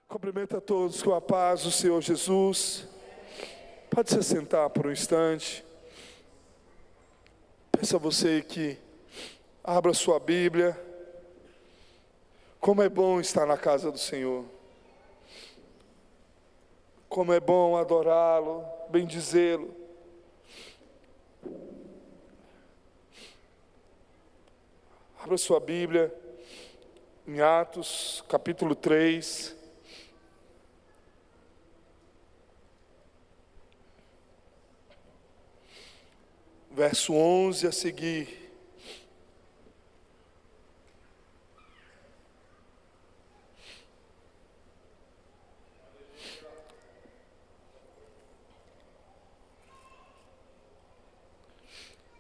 Cumprimento a todos com a paz do Senhor Jesus. Pode se sentar por um instante. Peço a você que abra sua Bíblia. Como é bom estar na casa do Senhor. Como é bom adorá-lo, bendizê-lo. Abra sua Bíblia em Atos, capítulo 3. Verso 11 a seguir.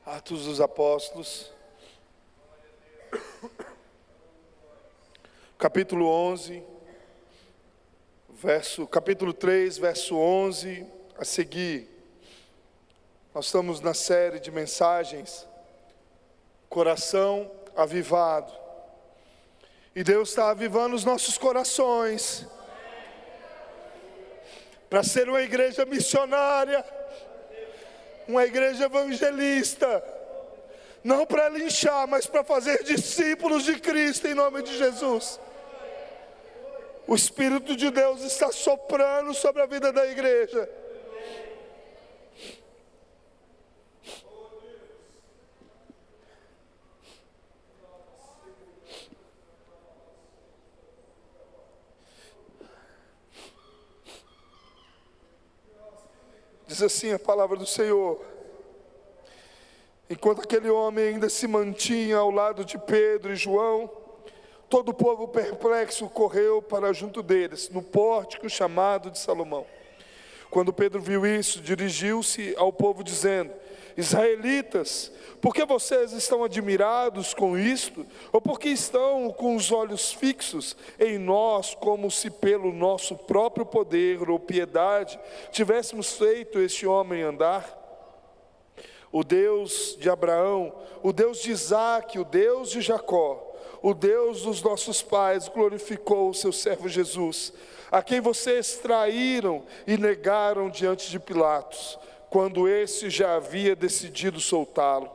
Atos dos Apóstolos, capítulo 11, capítulo 3, verso 11 a seguir. Nós estamos na série de mensagens, Coração Avivado. E Deus está avivando os nossos corações, para ser uma igreja missionária, uma igreja evangelista, não para linchar, mas para fazer discípulos de Cristo em nome de Jesus. O Espírito de Deus está soprando sobre a vida da igreja. Diz assim a palavra do Senhor: enquanto aquele homem ainda se mantinha ao lado de Pedro e João, todo o povo perplexo correu para junto deles, no pórtico chamado de Salomão. Quando Pedro viu isso, dirigiu-se ao povo dizendo: Israelitas, por que vocês estão admirados com isto? Ou porque estão com os olhos fixos em nós, como se pelo nosso próprio poder ou piedade tivéssemos feito este homem andar? O Deus de Abraão, o Deus de Isaque, o Deus de Jacó, o Deus dos nossos pais glorificou o seu servo Jesus, a quem vocês traíram e negaram diante de Pilatos, quando esse já havia decidido soltá-lo.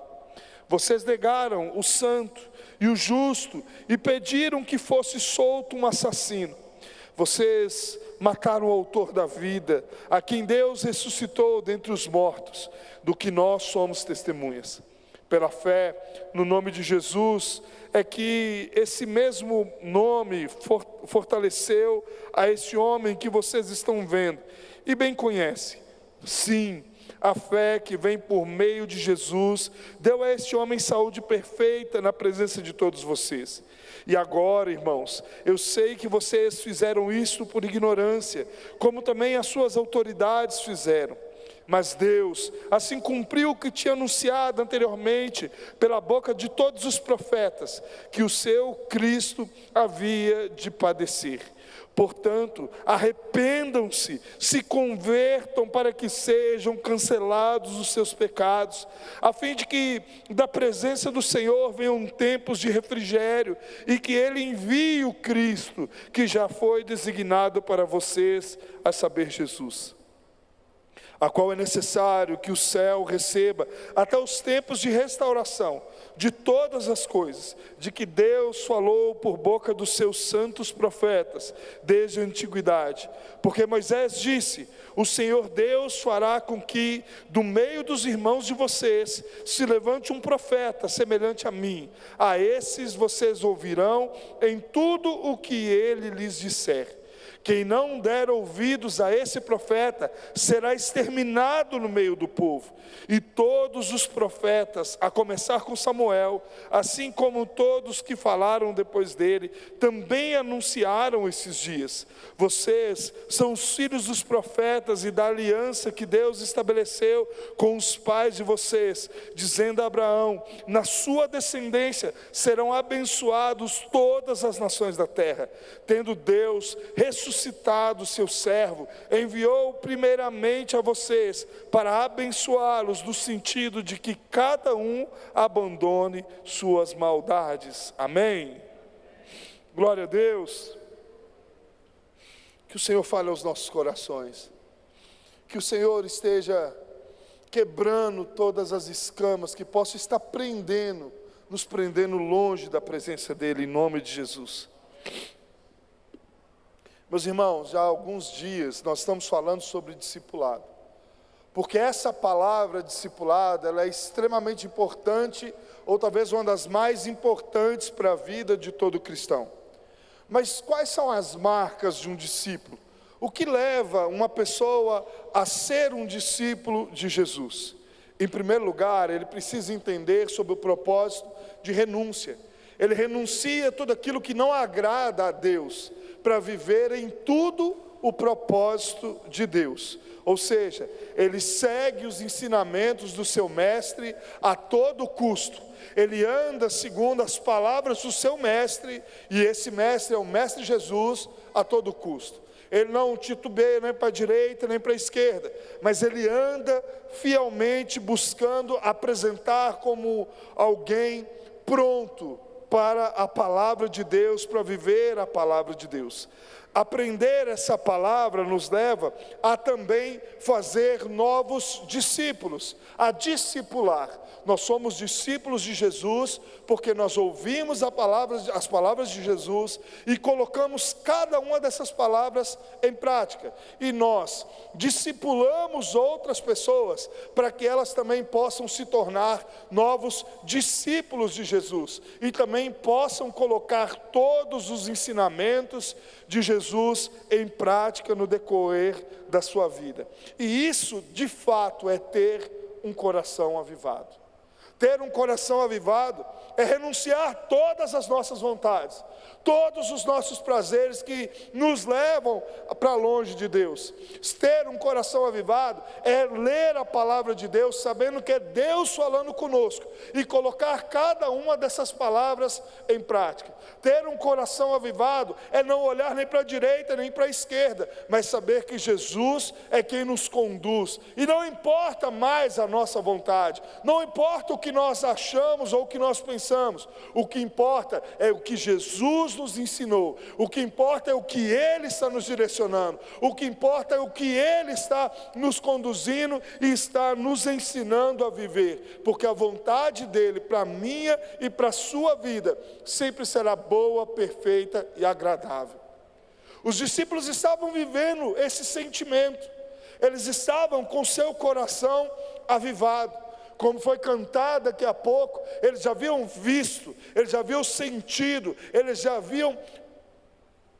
Vocês negaram o santo e o justo e pediram que fosse solto um assassino. Vocês mataram o autor da vida, a quem Deus ressuscitou dentre os mortos, do que nós somos testemunhas. Pela fé no nome de Jesus, é que esse mesmo nome fortaleceu a esse homem que vocês estão vendo e bem conhecem. Sim, a fé que vem por meio de Jesus deu a este homem saúde perfeita na presença de todos vocês. E agora, irmãos, eu sei que vocês fizeram isso por ignorância, como também as suas autoridades fizeram. Mas Deus assim cumpriu o que tinha anunciado anteriormente pela boca de todos os profetas, que o seu Cristo havia de padecer. Portanto, arrependam-se, se convertam para que sejam cancelados os seus pecados, a fim de que da presença do Senhor venham tempos de refrigério e que Ele envie o Cristo que já foi designado para vocês, a saber, Jesus, a qual é necessário que o céu receba até os tempos de restauração de todas as coisas, de que Deus falou por boca dos seus santos profetas desde a antiguidade. Porque Moisés disse: o Senhor Deus fará com que do meio dos irmãos de vocês se levante um profeta semelhante a mim. A esses vocês ouvirão em tudo o que ele lhes disser. Quem não der ouvidos a esse profeta será exterminado no meio do povo. E todos os profetas, a começar com Samuel, assim como todos que falaram depois dele, também anunciaram esses dias. Vocês são os filhos dos profetas e da aliança que Deus estabeleceu com os pais de vocês, dizendo a Abraão: na sua descendência serão abençoados todas as nações da terra. Tendo Deus ressuscitado seu servo, enviou primeiramente a vocês para abençoá-los, no sentido de que cada um abandone suas maldades. Amém? Glória a Deus. Que o Senhor fale aos nossos corações, que o Senhor esteja quebrando todas as escamas que possam estar nos prendendo longe da presença dEle, em nome de Jesus. Meus irmãos, já há alguns dias nós estamos falando sobre discipulado, porque essa palavra discipulado, ela é extremamente importante, ou talvez uma das mais importantes para a vida de todo cristão. Mas quais são as marcas de um discípulo? O que leva uma pessoa a ser um discípulo de Jesus? Em primeiro lugar, ele precisa entender sobre o propósito de renúncia. Ele renuncia tudo aquilo que não agrada a Deus, para viver em tudo o propósito de Deus. Ou seja, ele segue os ensinamentos do seu mestre a todo custo. Ele anda segundo as palavras do seu mestre, e esse mestre é o mestre Jesus a todo custo. Ele não titubeia nem para a direita nem para a esquerda, mas ele anda fielmente buscando apresentar como alguém pronto para a palavra de Deus, para viver a palavra de Deus. Aprender essa palavra nos leva a também fazer novos discípulos, a discipular. Nós somos discípulos de Jesus porque nós ouvimos as palavras de Jesus e colocamos cada uma dessas palavras em prática. E nós discipulamos outras pessoas para que elas também possam se tornar novos discípulos de Jesus e também possam colocar todos os ensinamentos de Jesus em prática no decorrer da sua vida. E isso, de fato, é ter um coração avivado. Ter um coração avivado é renunciar todas as nossas vontades, todos os nossos prazeres que nos levam para longe de Deus. Ter um coração avivado é ler a palavra de Deus, sabendo que é Deus falando conosco, e colocar cada uma dessas palavras em prática. Ter um coração avivado é não olhar nem para a direita nem para a esquerda, mas saber que Jesus é quem nos conduz, e não importa mais a nossa vontade, não importa o que nós achamos ou o que nós pensamos, o que importa é o que Jesus nos ensinou, o que importa é o que Ele está nos direcionando, o que importa é o que Ele está nos conduzindo e está nos ensinando a viver, porque a vontade dEle para a minha e para a sua vida sempre será boa, perfeita e agradável. Os discípulos estavam vivendo esse sentimento, eles estavam com seu coração avivado. Como foi cantado daqui a pouco, eles já haviam visto, eles já haviam sentido, eles já haviam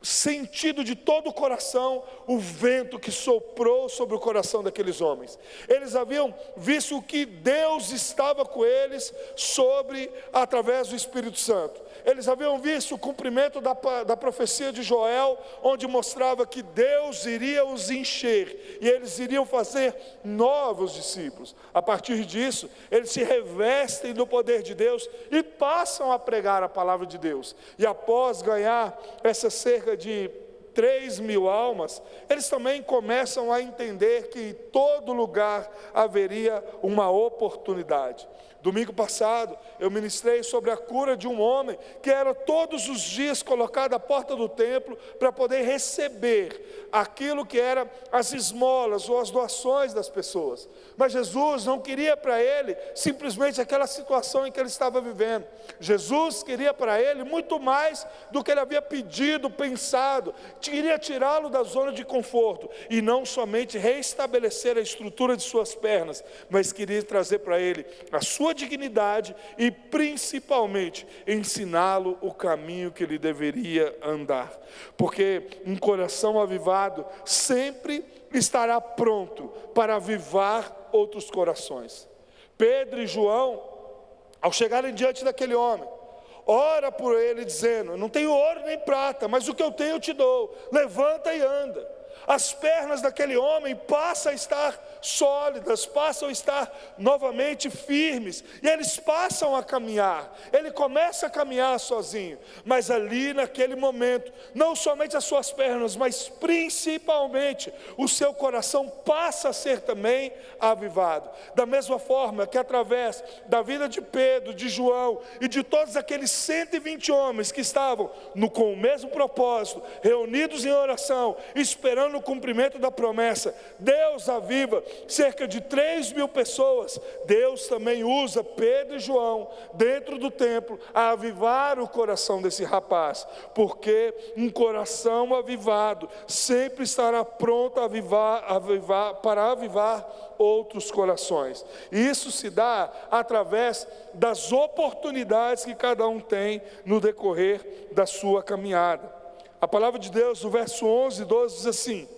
sentido de todo o coração o vento que soprou sobre o coração daqueles homens. Eles haviam visto o que Deus estava com eles através do Espírito Santo. Eles haviam visto o cumprimento da profecia de Joel, onde mostrava que Deus iria os encher e eles iriam fazer novos discípulos. A partir disso, eles se revestem do poder de Deus e passam a pregar a palavra de Deus. E após ganhar essa cerca de 3.000 almas, eles também começam a entender que em todo lugar haveria uma oportunidade. Domingo passado, eu ministrei sobre a cura de um homem que era todos os dias colocado à porta do templo para poder receber aquilo que eram as esmolas ou as doações das pessoas. Mas Jesus não queria para ele simplesmente aquela situação em que ele estava vivendo. Jesus queria para ele muito mais do que ele havia pedido, pensado. Queria tirá-lo da zona de conforto e não somente restabelecer a estrutura de suas pernas, mas queria trazer para ele a sua dignidade e principalmente ensiná-lo o caminho que ele deveria andar, porque um coração avivado sempre estará pronto para avivar outros corações. Pedro e João, ao chegarem diante daquele homem, ora por ele dizendo: não tenho ouro nem prata, mas o que eu tenho eu te dou, levanta e anda. as pernas daquele homem passam a estar sólidas, passam a estar novamente firmes, e eles passam a caminhar. Ele começa a caminhar sozinho, mas ali naquele momento, não somente as suas pernas, mas principalmente o seu coração passa a ser também avivado. Da mesma forma que através da vida de Pedro, de João e de todos aqueles 120 homens que estavam com o mesmo propósito, reunidos em oração, esperando o cumprimento da promessa, Deus aviva cerca de 3.000 pessoas. Deus também usa Pedro e João dentro do templo a avivar o coração desse rapaz, porque um coração avivado sempre estará pronto para avivar outros corações. E isso se dá através das oportunidades que cada um tem no decorrer da sua caminhada. A palavra de Deus, no verso 11 e 12, diz assim: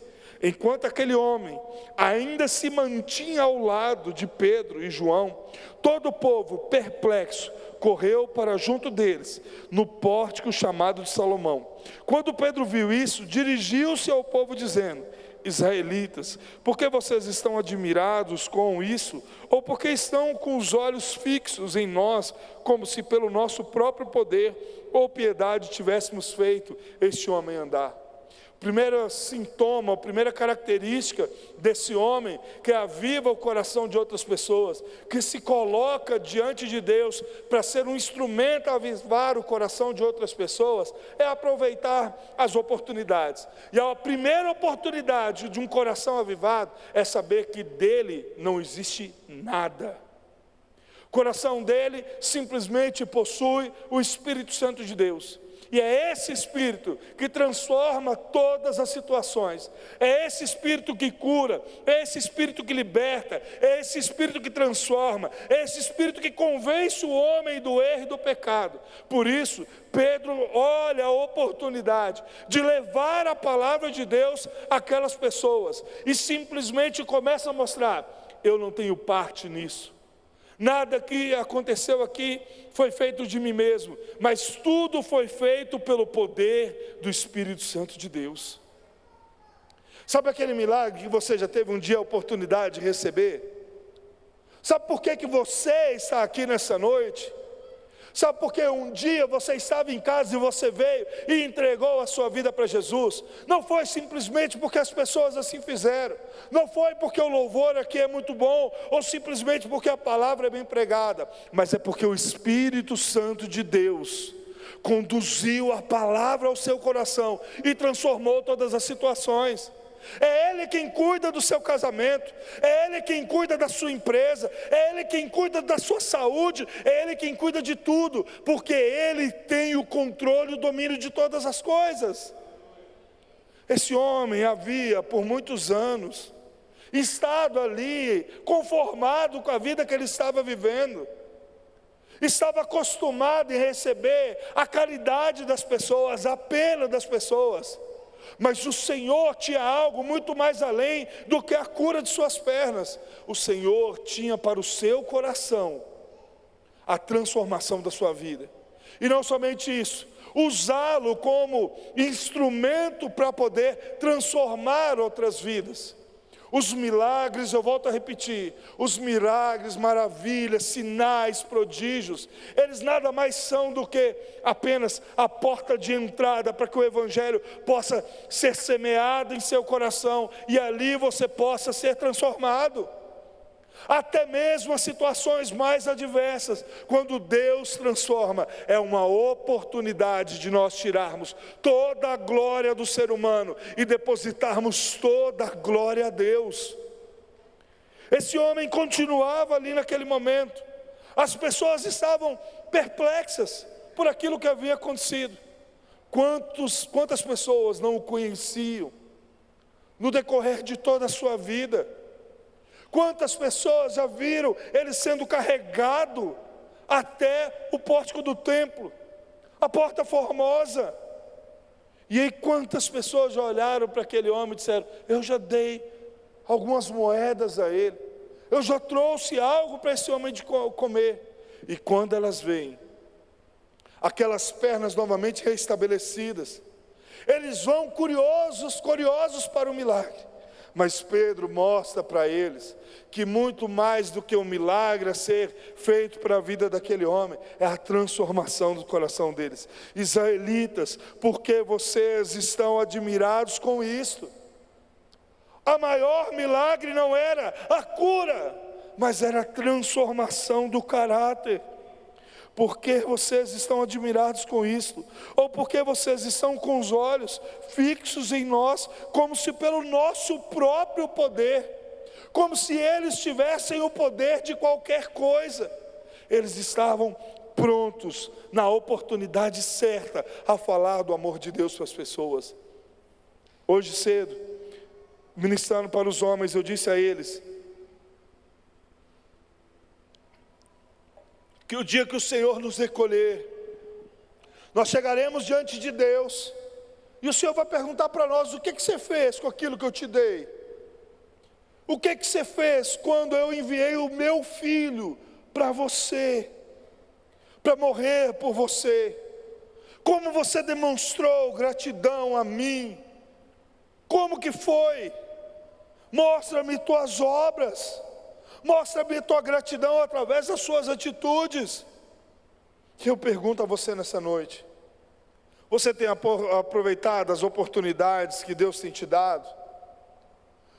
enquanto aquele homem ainda se mantinha ao lado de Pedro e João, todo o povo, perplexo, correu para junto deles, no pórtico chamado de Salomão. Quando Pedro viu isso, dirigiu-se ao povo dizendo: israelitas, por que vocês estão admirados com isso? Ou porque estão com os olhos fixos em nós, como se pelo nosso próprio poder ou piedade tivéssemos feito este homem andar? O primeiro sintoma, a primeira característica desse homem que aviva o coração de outras pessoas, que se coloca diante de Deus para ser um instrumento a avivar o coração de outras pessoas, é aproveitar as oportunidades. E a primeira oportunidade de um coração avivado é saber que dele não existe nada. O coração dele simplesmente possui o Espírito Santo de Deus. E é esse Espírito que transforma todas as situações, é esse Espírito que cura, é esse Espírito que liberta, é esse Espírito que transforma, é esse Espírito que convence o homem do erro e do pecado. Por isso, Pedro olha a oportunidade de levar a palavra de Deus àquelas pessoas e simplesmente começa a mostrar: eu não tenho parte nisso. Nada que aconteceu aqui foi feito de mim mesmo, mas tudo foi feito pelo poder do Espírito Santo de Deus. Sabe aquele milagre que você já teve um dia a oportunidade de receber? Sabe por que você está aqui nessa noite? Sabe por que um dia você estava em casa e você veio e entregou a sua vida para Jesus? Não foi simplesmente porque as pessoas assim fizeram, não foi porque o louvor aqui é muito bom, ou simplesmente porque a palavra é bem pregada, mas é porque o Espírito Santo de Deus conduziu a palavra ao seu coração e transformou todas as situações. É Ele quem cuida do seu casamento, é Ele quem cuida da sua empresa, é Ele quem cuida da sua saúde, é Ele quem cuida de tudo, porque Ele tem o controle e o domínio de todas as coisas. Esse homem havia por muitos anos estado ali, conformado com a vida que ele estava vivendo, estava acostumado em receber a caridade das pessoas, a pena das pessoas. Mas o Senhor tinha algo muito mais além do que a cura de suas pernas. O Senhor tinha para o seu coração a transformação da sua vida. E não somente isso, usá-lo como instrumento para poder transformar outras vidas. Os milagres, eu volto a repetir, os milagres, maravilhas, sinais, prodígios, eles nada mais são do que apenas a porta de entrada para que o Evangelho possa ser semeado em seu coração e ali você possa ser transformado. Até mesmo as situações mais adversas, quando Deus transforma, é uma oportunidade de nós tirarmos toda a glória do ser humano e depositarmos toda a glória a Deus. Esse homem continuava ali naquele momento, as pessoas estavam perplexas por aquilo que havia acontecido. Quantas pessoas não o conheciam no decorrer de toda a sua vida? Quantas pessoas já viram ele sendo carregado até o pórtico do templo, a porta formosa? E aí quantas pessoas já olharam para aquele homem e disseram: eu já dei algumas moedas a ele, eu já trouxe algo para esse homem de comer. E quando elas veem aquelas pernas novamente restabelecidas, Eles vão curiosos para o milagre. Mas Pedro mostra para eles que muito mais do que um milagre a ser feito para a vida daquele homem, é a transformação do coração deles. Israelitas, por que vocês estão admirados com isto? A maior milagre não era a cura, mas era a transformação do caráter. Por que vocês estão admirados com isto? Ou por que vocês estão com os olhos fixos em nós, como se pelo nosso próprio poder, como se eles tivessem o poder de qualquer coisa? Eles estavam prontos, na oportunidade certa, a falar do amor de Deus para as pessoas. Hoje cedo, ministrando para os homens, eu disse a eles que o dia que o Senhor nos recolher, nós chegaremos diante de Deus, e o Senhor vai perguntar para nós: o que você fez com aquilo que eu te dei? O que você fez quando eu enviei o meu filho para você, para morrer por você? Como você demonstrou gratidão a mim? Como que foi? Mostra-me tuas obras, mostra-me tua gratidão através das suas atitudes. E eu pergunto a você nessa noite: você tem aproveitado as oportunidades que Deus tem te dado?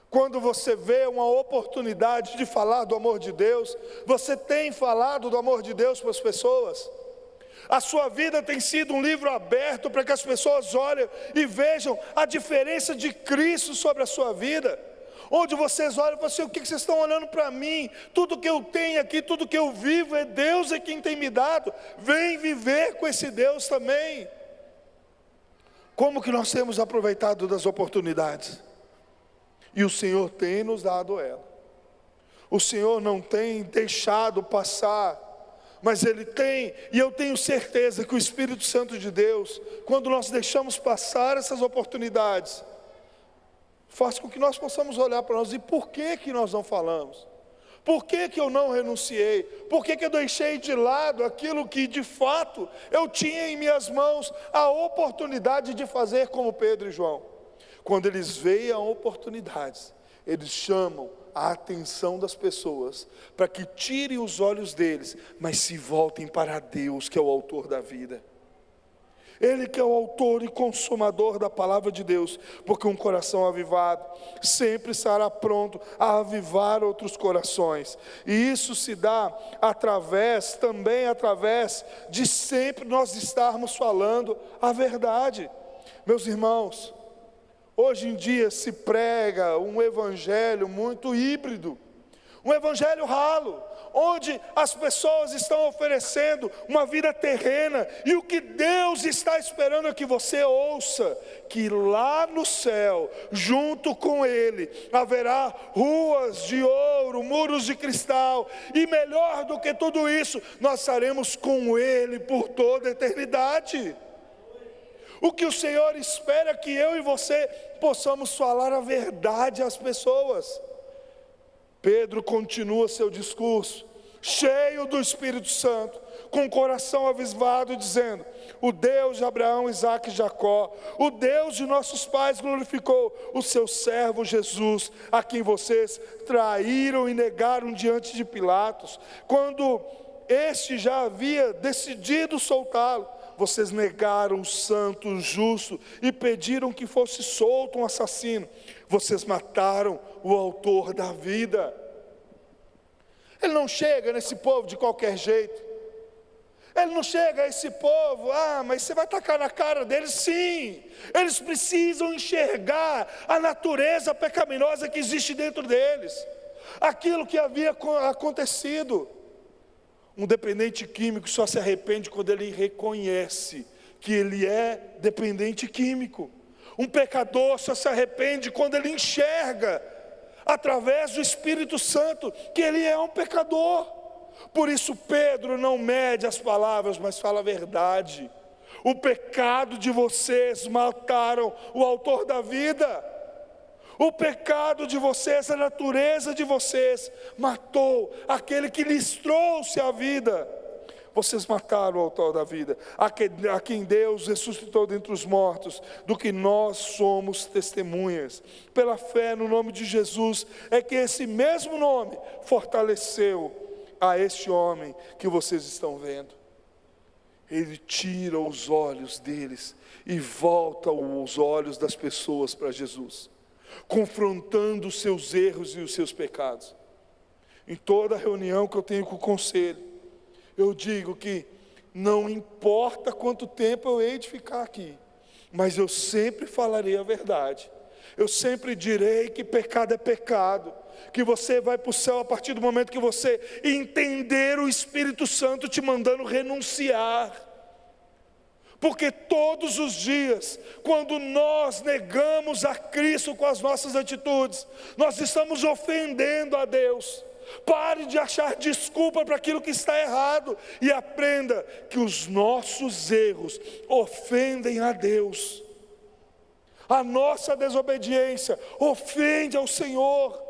Quando você vê uma oportunidade de falar do amor de Deus, você tem falado do amor de Deus para as pessoas? A sua vida tem sido um livro aberto para que as pessoas olhem e vejam a diferença de Cristo sobre a sua vida? Onde vocês olham e falam assim: o que vocês estão olhando para mim? Tudo que eu tenho aqui, tudo que eu vivo, é Deus é quem tem me dado. Vem viver com esse Deus também. Como que nós temos aproveitado das oportunidades? E o Senhor tem nos dado ela. O Senhor não tem deixado passar, mas Ele tem, e eu tenho certeza que o Espírito Santo de Deus, quando nós deixamos passar essas oportunidades, faz com que nós possamos olhar para nós: e por que nós não falamos? Por que eu não renunciei? Por que eu deixei de lado aquilo que de fato eu tinha em minhas mãos a oportunidade de fazer, como Pedro e João? Quando eles veem a oportunidade, eles chamam a atenção das pessoas para que tirem os olhos deles, mas se voltem para Deus, que é o autor da vida. Ele que é o autor e consumador da palavra de Deus, porque um coração avivado sempre estará pronto a avivar outros corações. E isso se dá também através de sempre nós estarmos falando a verdade. Meus irmãos, hoje em dia se prega um evangelho muito híbrido, um evangelho ralo, onde as pessoas estão oferecendo uma vida terrena, e o que Deus está esperando é que você ouça que lá no céu, junto com Ele, haverá ruas de ouro, muros de cristal, e melhor do que tudo isso, nós estaremos com Ele por toda a eternidade. O que o Senhor espera é que eu e você possamos falar a verdade às pessoas. Pedro continua seu discurso, cheio do Espírito Santo, com o coração avivado, dizendo: o Deus de Abraão, Isaque e Jacó, o Deus de nossos pais glorificou o seu servo Jesus, a quem vocês traíram e negaram diante de Pilatos, quando este já havia decidido soltá-lo. Vocês negaram o santo, o justo, e pediram que fosse solto um assassino. Vocês mataram o autor da vida. Ele não chega nesse povo de qualquer jeito. Ele não chega a esse povo: mas você vai tacar na cara deles? Sim, eles precisam enxergar a natureza pecaminosa que existe dentro deles, aquilo que havia acontecido. Um dependente químico só se arrepende quando ele reconhece que ele é dependente químico. Um pecador só se arrepende quando ele enxerga, através do Espírito Santo, que ele é um pecador. Por isso Pedro não mede as palavras, mas fala a verdade. O pecado de vocês mataram o autor da vida. O pecado de vocês, a natureza de vocês, matou aquele que lhes trouxe a vida. vocês mataram o autor da vida, a quem Deus ressuscitou dentre os mortos, do que nós somos testemunhas. Pela fé no nome de Jesus, é que esse mesmo nome fortaleceu a este homem que vocês estão vendo. Ele tira os olhos deles e volta os olhos das pessoas para Jesus, confrontando os seus erros e os seus pecados. Em toda reunião que eu tenho com o conselho, eu digo que não importa quanto tempo eu hei de ficar aqui, mas eu sempre falarei a verdade. Eu sempre direi que pecado é pecado, que você vai para o céu a partir do momento que você entender o Espírito Santo te mandando renunciar. Porque todos os dias, quando nós negamos a Cristo com as nossas atitudes, nós estamos ofendendo a Deus. Pare de achar desculpa para aquilo que está errado e aprenda que os nossos erros ofendem a Deus. A nossa desobediência ofende ao Senhor.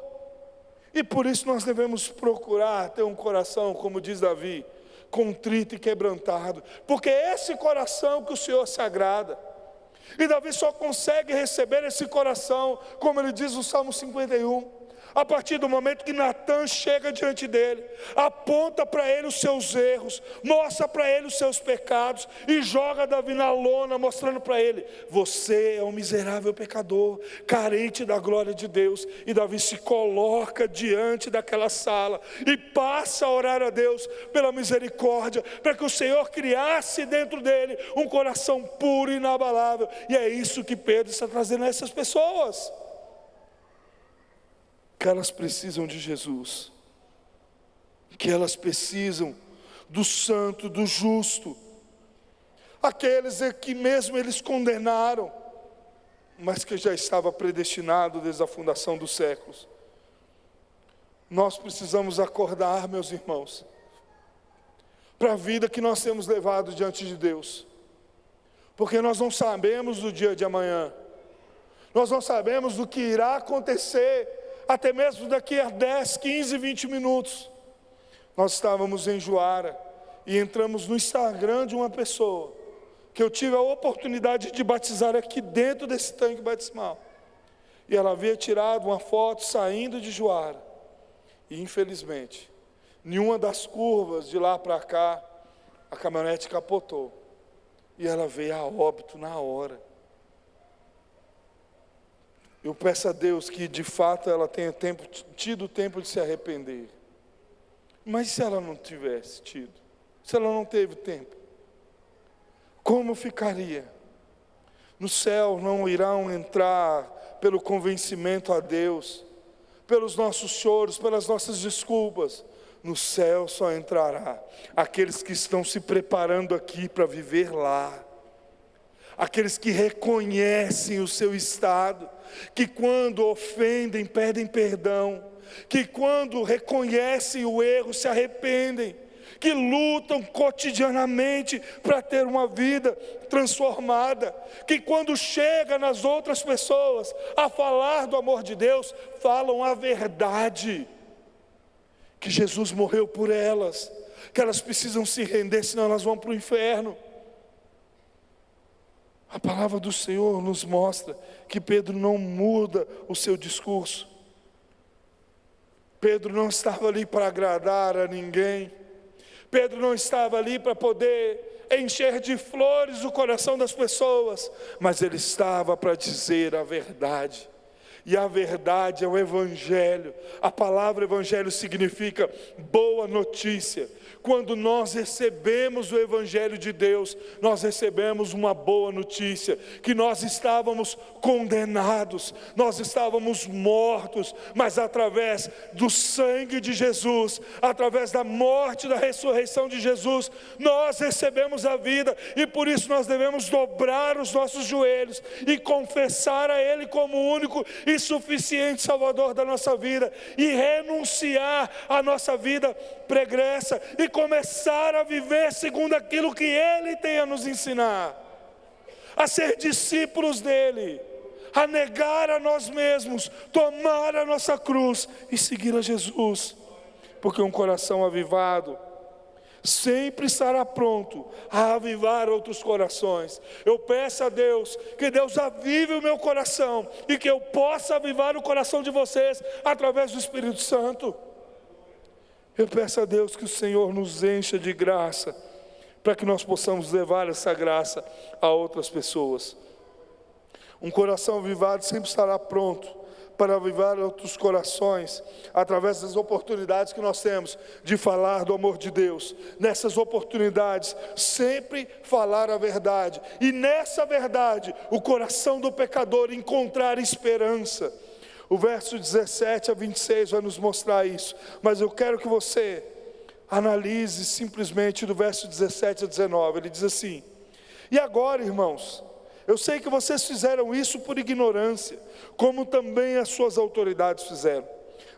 E por isso nós devemos procurar ter um coração, como diz Davi, contrito e quebrantado, porque é esse coração que o Senhor se agrada. E Davi só consegue receber esse coração, como ele diz no Salmo 51, a partir do momento que Natã chega diante dele, aponta para ele os seus erros, mostra para ele os seus pecados e joga Davi na lona, mostrando para ele: você é um miserável pecador, carente da glória de Deus. E Davi se coloca diante daquela sala e passa a orar a Deus pela misericórdia, para que o Senhor criasse dentro dele um coração puro e inabalável. E é isso que Pedro está trazendo a essas pessoas, que elas precisam de Jesus, que elas precisam do santo, do justo, aqueles que mesmo eles condenaram, mas que já estava predestinado desde a fundação dos séculos. Nós precisamos acordar, meus irmãos, para a vida que nós temos levado diante de Deus, porque nós não sabemos do dia de amanhã, nós não sabemos do que irá acontecer, até mesmo daqui a 10, 15, 20 minutos. Nós estávamos em Juara e entramos no Instagram de uma pessoa que eu tive a oportunidade de batizar aqui dentro desse tanque batismal. E ela havia tirado uma foto saindo de Juara. E infelizmente, em uma das curvas de lá para cá, a caminhonete capotou. E ela veio a óbito na hora. Eu peço a Deus que de fato ela tenha tido tempo de se arrepender. Mas se ela não tivesse tido, se ela não teve tempo, como ficaria? No céu não irão entrar pelo convencimento a Deus, pelos nossos choros, pelas nossas desculpas. No céu só entrará aqueles que estão se preparando aqui para viver lá. Aqueles que reconhecem o seu estado, que quando ofendem pedem perdão, que quando reconhecem o erro se arrependem, que lutam cotidianamente para ter uma vida transformada, que quando chega nas outras pessoas a falar do amor de Deus, falam a verdade, que Jesus morreu por elas, que elas precisam se render, senão elas vão para o inferno. A palavra do Senhor nos mostra que Pedro não muda o seu discurso. Pedro não estava ali para agradar a ninguém. Pedro não estava ali para poder encher de flores o coração das pessoas, mas ele estava para dizer a verdade. E a verdade é o Evangelho. A palavra Evangelho significa boa notícia. Quando nós recebemos o Evangelho de Deus, nós recebemos uma boa notícia, que nós estávamos condenados, nós estávamos mortos, mas através do sangue de Jesus, através da morte e da ressurreição de Jesus, nós recebemos a vida, e por isso nós devemos dobrar os nossos joelhos e confessar a Ele como o único e suficiente Salvador da nossa vida, e renunciar à nossa vida pregressa, e começar a viver segundo aquilo que Ele tem a nos ensinar, a ser discípulos dEle, a negar a nós mesmos, tomar a nossa cruz e seguir a Jesus, porque um coração avivado sempre estará pronto a avivar outros corações. Eu peço a Deus, que Deus avive o meu coração, e que eu possa avivar o coração de vocês, através do Espírito Santo. Eu peço a Deus que o Senhor nos encha de graça, para que nós possamos levar essa graça a outras pessoas. Um coração avivado sempre estará pronto para avivar outros corações, através das oportunidades que nós temos de falar do amor de Deus. Nessas oportunidades, sempre falar a verdade, e nessa verdade, o coração do pecador encontrar esperança. O verso 17 a 26 vai nos mostrar isso, mas eu quero que você analise simplesmente do verso 17 a 19, ele diz assim: e agora, irmãos, eu sei que vocês fizeram isso por ignorância, como também as suas autoridades fizeram.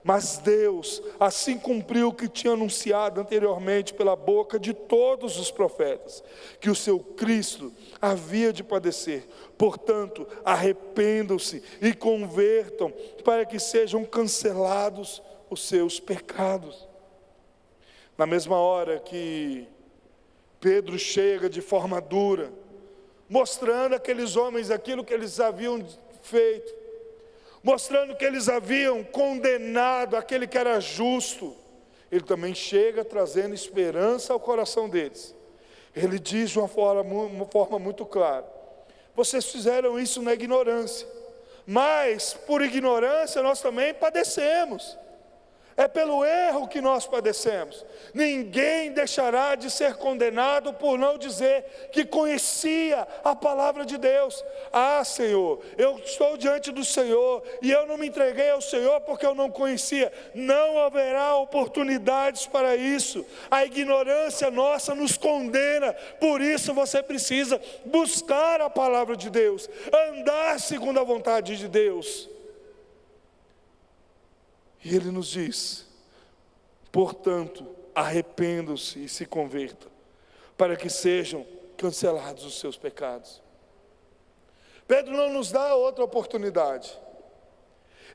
Mas Deus assim cumpriu o que tinha anunciado anteriormente pela boca de todos os profetas, que o seu Cristo havia de padecer. Portanto, arrependam-se e convertam, para que sejam cancelados os seus pecados. Na mesma hora que Pedro chega de forma dura, mostrando àqueles homens aquilo que eles haviam feito, mostrando que eles haviam condenado aquele que era justo, ele também chega trazendo esperança ao coração deles. Ele diz de uma forma muito clara: vocês fizeram isso na ignorância, mas por ignorância nós também padecemos. É pelo erro que nós padecemos. Ninguém deixará de ser condenado por não dizer que conhecia a palavra de Deus. Ah, Senhor, eu estou diante do Senhor e eu não me entreguei ao Senhor porque eu não conhecia. Não haverá oportunidades para isso. A ignorância nossa nos condena. Por isso você precisa buscar a palavra de Deus, andar segundo a vontade de Deus. E ele nos diz: portanto, arrependam-se e se convertam, para que sejam cancelados os seus pecados. Pedro não nos dá outra oportunidade,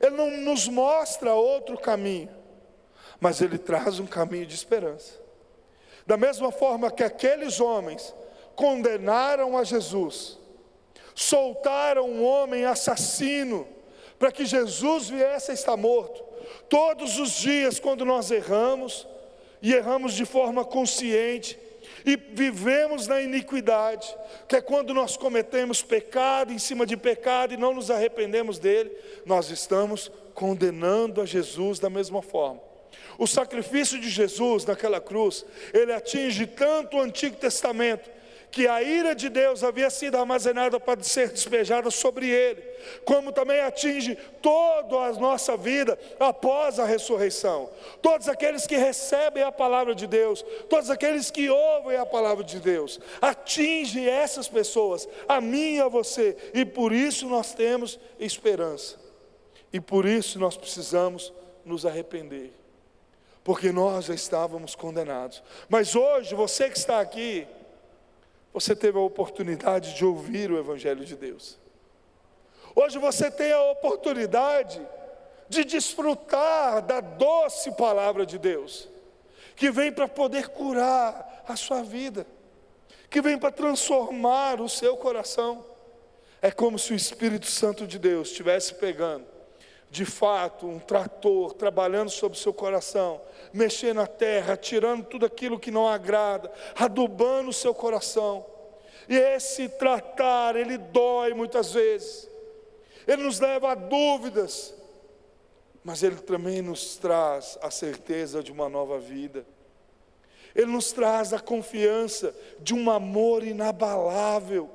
ele não nos mostra outro caminho, mas ele traz um caminho de esperança. Da mesma forma que aqueles homens condenaram a Jesus, soltaram um homem assassino para que Jesus viesse a estar morto. Todos os dias, quando nós erramos, e erramos de forma consciente, e vivemos na iniquidade, que é quando nós cometemos pecado em cima de pecado e não nos arrependemos dele, nós estamos condenando a Jesus da mesma forma. O sacrifício de Jesus naquela cruz, ele atinge tanto o Antigo Testamento, que a ira de Deus havia sido armazenada para ser despejada sobre ele, como também atinge toda a nossa vida após a ressurreição. Todos aqueles que recebem a palavra de Deus, todos aqueles que ouvem a palavra de Deus, atinge essas pessoas, a mim e a você, e por isso nós temos esperança, e por isso nós precisamos nos arrepender, porque nós já estávamos condenados. Mas hoje, você que está aqui, você teve a oportunidade de ouvir o Evangelho de Deus. Hoje você tem a oportunidade de desfrutar da doce palavra de Deus, que vem para poder curar a sua vida, que vem para transformar o seu coração. É como se o Espírito Santo de Deus estivesse pegando, de fato, um trator, trabalhando sobre o seu coração, mexendo na terra, tirando tudo aquilo que não agrada, adubando o seu coração. E esse tratar, ele dói muitas vezes, ele nos leva a dúvidas, mas ele também nos traz a certeza de uma nova vida. Ele nos traz a confiança de um amor inabalável,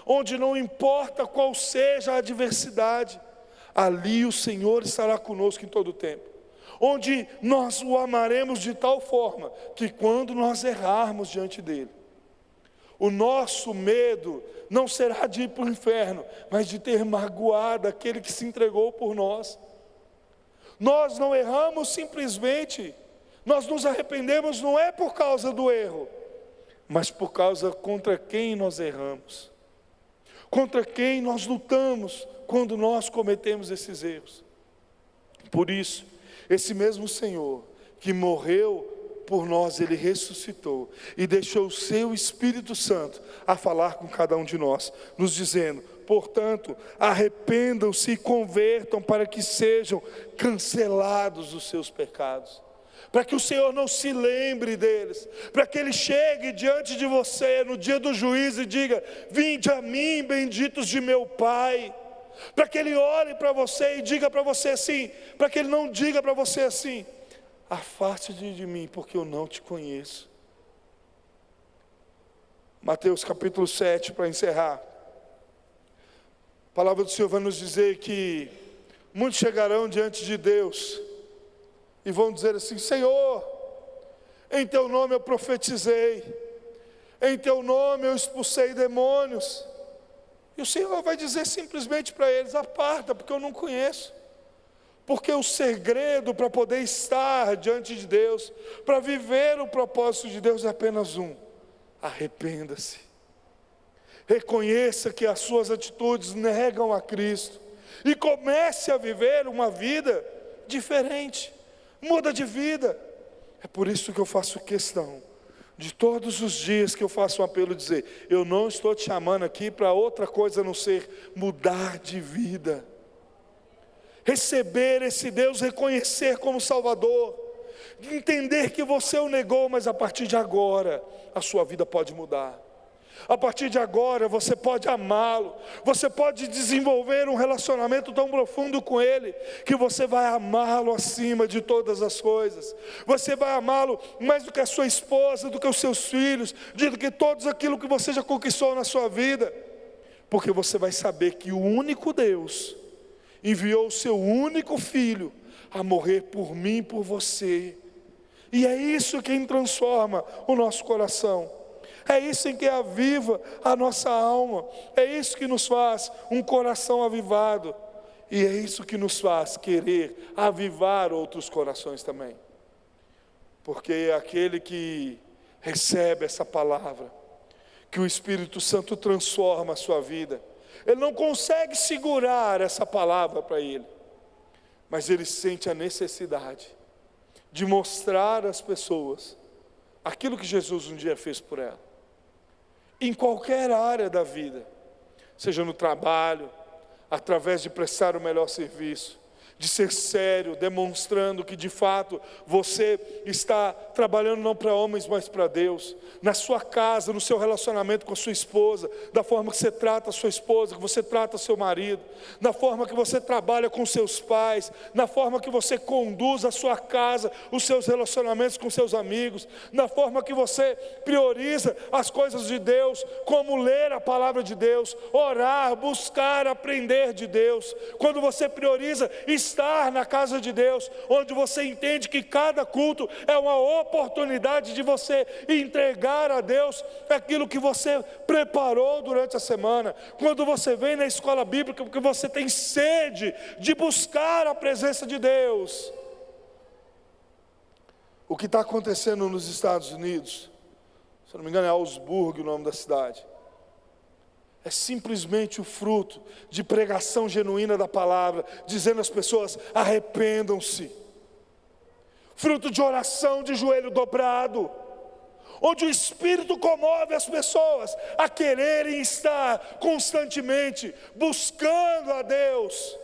onde não importa qual seja a adversidade, ali o Senhor estará conosco em todo o tempo, onde nós o amaremos de tal forma, que quando nós errarmos diante dele, o nosso medo não será de ir para o inferno, mas de ter magoado aquele que se entregou por nós. Nós não erramos simplesmente, nós nos arrependemos não é por causa do erro, mas por causa contra quem nós erramos, contra quem nós lutamos quando nós cometemos esses erros. Por isso, esse mesmo Senhor que morreu por nós Ele ressuscitou e deixou o seu Espírito Santo a falar com cada um de nós, nos dizendo: portanto, arrependam-se e convertam para que sejam cancelados os seus pecados, para que o Senhor não se lembre deles, para que Ele chegue diante de você no dia do juízo e diga: vinde a mim, benditos de meu Pai. Para que Ele olhe para você e diga para você assim, para que Ele não diga para você assim: afaste-te de mim, porque eu não te conheço. Mateus capítulo 7, para encerrar. A palavra do Senhor vai nos dizer que muitos chegarão diante de Deus e vão dizer assim: Senhor, em teu nome eu profetizei, em teu nome eu expulsei demônios. E o Senhor vai dizer simplesmente para eles: aparta, porque eu não conheço. Porque o segredo para poder estar diante de Deus, para viver o propósito de Deus, é apenas um: arrependa-se. Reconheça que as suas atitudes negam a Cristo e comece a viver uma vida diferente. Muda de vida. É por isso que eu faço questão de todos os dias que eu faço um apelo dizer: eu não estou te chamando aqui para outra coisa a não ser mudar de vida, receber esse Deus, reconhecer como Salvador, entender que você o negou, mas a partir de agora a sua vida pode mudar. A partir de agora você pode amá-lo, você pode desenvolver um relacionamento tão profundo com Ele, que você vai amá-lo acima de todas as coisas. Você vai amá-lo mais do que a sua esposa, do que os seus filhos, do que tudo aquilo que você já conquistou na sua vida. Porque você vai saber que o único Deus enviou o seu único Filho a morrer por mim e por você. E é isso quem transforma o nosso coração. É isso em que aviva a nossa alma. É isso que nos faz um coração avivado. E é isso que nos faz querer avivar outros corações também. Porque aquele que recebe essa palavra, que o Espírito Santo transforma a sua vida, ele não consegue segurar essa palavra para ele, mas ele sente a necessidade de mostrar às pessoas aquilo que Jesus um dia fez por ela. Em qualquer área da vida, seja no trabalho, através de prestar o melhor serviço, de ser sério, demonstrando que de fato você está trabalhando não para homens, mas para Deus. Na sua casa, no seu relacionamento com a sua esposa, da forma que você trata a sua esposa, que você trata seu marido, na forma que você trabalha com seus pais, na forma que você conduz a sua casa, os seus relacionamentos com seus amigos, na forma que você prioriza as coisas de Deus, como ler a palavra de Deus, orar, buscar, aprender de Deus. Quando você prioriza estar na casa de Deus, onde você entende que cada culto é uma oportunidade de você entregar a Deus aquilo que você preparou durante a semana. Quando você vem na escola bíblica, porque você tem sede de buscar a presença de Deus. O que está acontecendo nos Estados Unidos, se não me engano é Augsburg o nome da cidade, é simplesmente o fruto de pregação genuína da palavra, dizendo às pessoas: arrependam-se. Fruto de oração de joelho dobrado, onde o Espírito comove as pessoas a quererem estar constantemente buscando a Deus.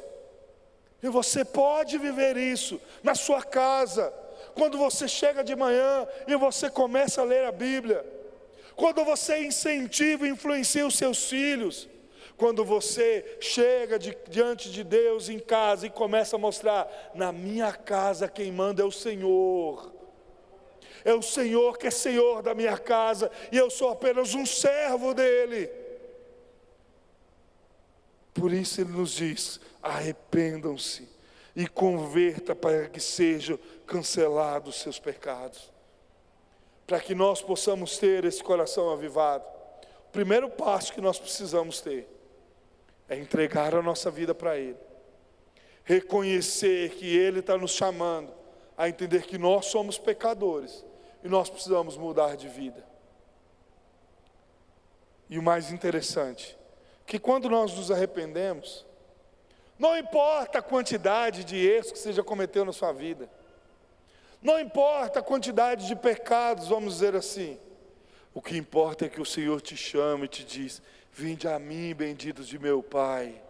E você pode viver isso na sua casa, quando você chega de manhã e você começa a ler a Bíblia. Quando você incentiva e influencia os seus filhos, quando você chega diante de Deus em casa e começa a mostrar: na minha casa quem manda é o Senhor. É o Senhor que é Senhor da minha casa e eu sou apenas um servo dEle. Por isso Ele nos diz: arrependam-se e converta para que sejam cancelados os seus pecados. Para que nós possamos ter esse coração avivado, o primeiro passo que nós precisamos ter é entregar a nossa vida para Ele, reconhecer que Ele está nos chamando a entender que nós somos pecadores e nós precisamos mudar de vida. E o mais interessante, que quando nós nos arrependemos, não importa a quantidade de erros que você já cometeu na sua vida, Não importa a quantidade de pecados, vamos dizer assim. O que importa é que o Senhor te chama e te diz: vinde a mim, benditos de meu Pai.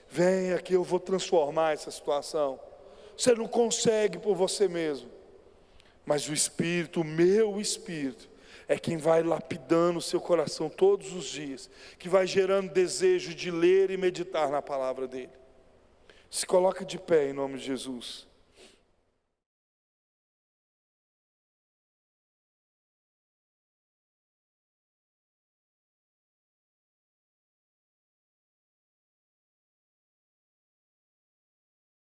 Venha que eu vou transformar essa situação. Você não consegue por você mesmo, mas o Espírito, o meu Espírito, é quem vai lapidando o seu coração todos os dias, que vai gerando desejo de ler e meditar na palavra dele. Se coloca de pé em nome de Jesus.